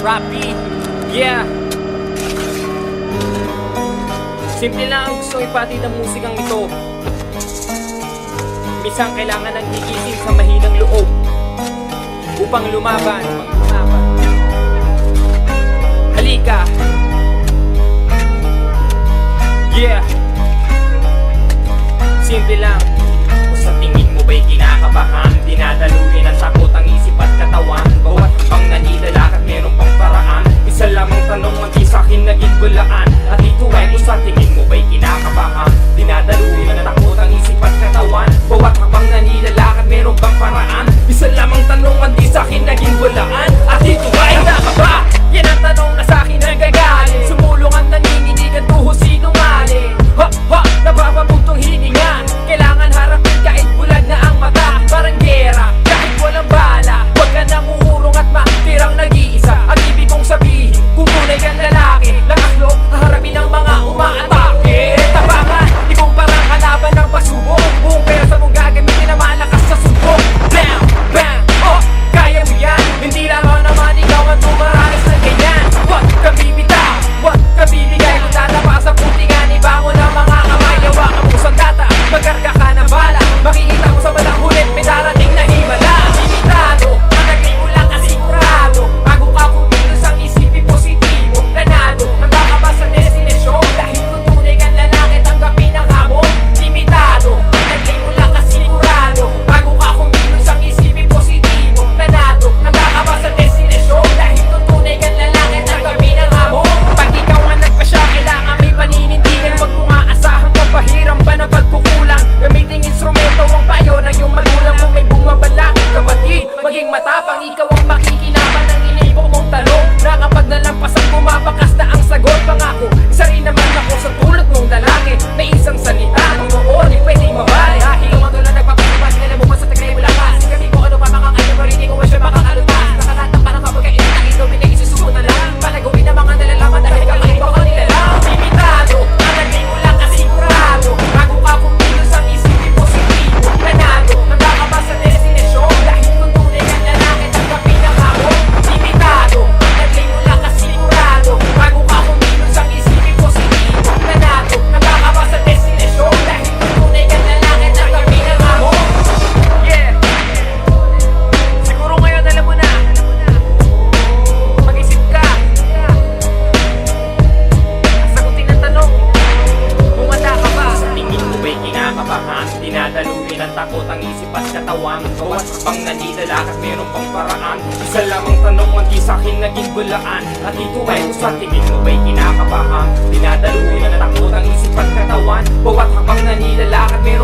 Rappi, yeah. Simple lang ang gustong ipatid ng musikang ito. Minsan kailangan ng gigising sa mahinang loob upang lumaban. Halika, yeah. Simple lang. Kung sa tingin mo ba'y kinakabahan, dinadaluin ang takot ang isip at katawan. Bawat pang nanidalakad meron pang paraan. Isa lamang tanong ang di sa'kin naging bulaan. At ito ay kung sa tingin mo ba'y kinakabahan, dinadaluin ang takot ang isip at katawan. Bawat habang nanilalakad meron pang paraan. Isa lamang tanong ang di sa'kin naging bulaan. At ito ay handa ka ba? Yan ang tanong na sa'kin nagagaling. Sumulong ang nanginginig at tuhos sinungaling. Ha ha, napapabuntong hininga. Kailangan harapin kahit bulag na ang mata. Parang gera, kahit walang bala. Huwag ka nang uurong at matirang nag-iisa. Ang ibig kong sabihin, kung tunay kang lalaki, lakas loob, haharapin ang mga umaatake. Tabangan, ikumpara ang kalaban ng pasubok. Buong pera mong gagamitin na malakas sa subok. Bam, bam, oh, kaya mo yan. Hindi lang ako naman ikaw ang tumaranas ng ganyan. Huwag ka bibitaw, huwag ka bibigay. Kung tatapa sa putingan, ibangon ang mga kamay. Hawakan mo sandata, magkarga ka ng bala. Makikita mo sa balang hulit, may darating na himala. Limitado, managay mo lang kasigurado. Bago ka kumilos ang isipin positibo. Planado, handa ka ba sa destinasyon? Dahil kung tunay kang lalaki, tanggapin ang hamon. Limitado, managay mo lang kasigurado. Bago ka kumilos ang isipin positibo. Planado, handa ka ba sa destinasyon? Dahil kung tunay kang lalaki, tanggapin ang hamon. Pag ikaw ang nagpasya, kailangan may paninindigan. Huwag mo maasahang mapahiram ba na pagkukulang. Gamiting instrumento ang payo ng iyong magulang. Kung may bumabala, kapatid, maging matapang. Ikaw ang makikinapan ng inibo mong talong. Na kapag nalampasan, bumabakas na ang sagot. Pangako, isa rin naman ako sa tulad mong lalaki. Na isang salita, noon ay pwedeng mabali. Dahil ang mga nagpapagawa, sila na bumas sa tagay mo lakas. Kasi kung ano pa makakaya, marinig ko ba siya makakalutas. Nakatatang pa ng kapag kainit ang ikaw, pinag-isusuko na lang. Palagawin ang mga nalalaman dahil kakaiba ka nila lang. Limitado, managay mo lang kasigurado. Bago ka kumilos ang isipin positibo. Planado, handa ka ba sa destinasyon? Dahil kung tunay kang lalaki, tanggapin ang hamon. Limitado, managay mo lang kasigurado. Bago ka kumilos ang isipin positibo. Planado, handa ka ba sa destinasyon? Dahil kung tunay kang lalaki, tanggapin ang hamon. Yeah, siguro ngayon alam mo na. Mag-isip ka. Sagutin ang tanong, kung handa ka ba? Sa tingin mo ba'y kinakabahan, dinadaluin ang takot ang isip at katawan. Bawat pang nanidalakad meron pang paraan. Isa lamang tanong ang di sa'kin naging bulaan. At ito ay kung sa tingin mo ba'y kinakabahan, dinadaluin ang takot ang isip at katawan. Bawat habang nanilalakad meron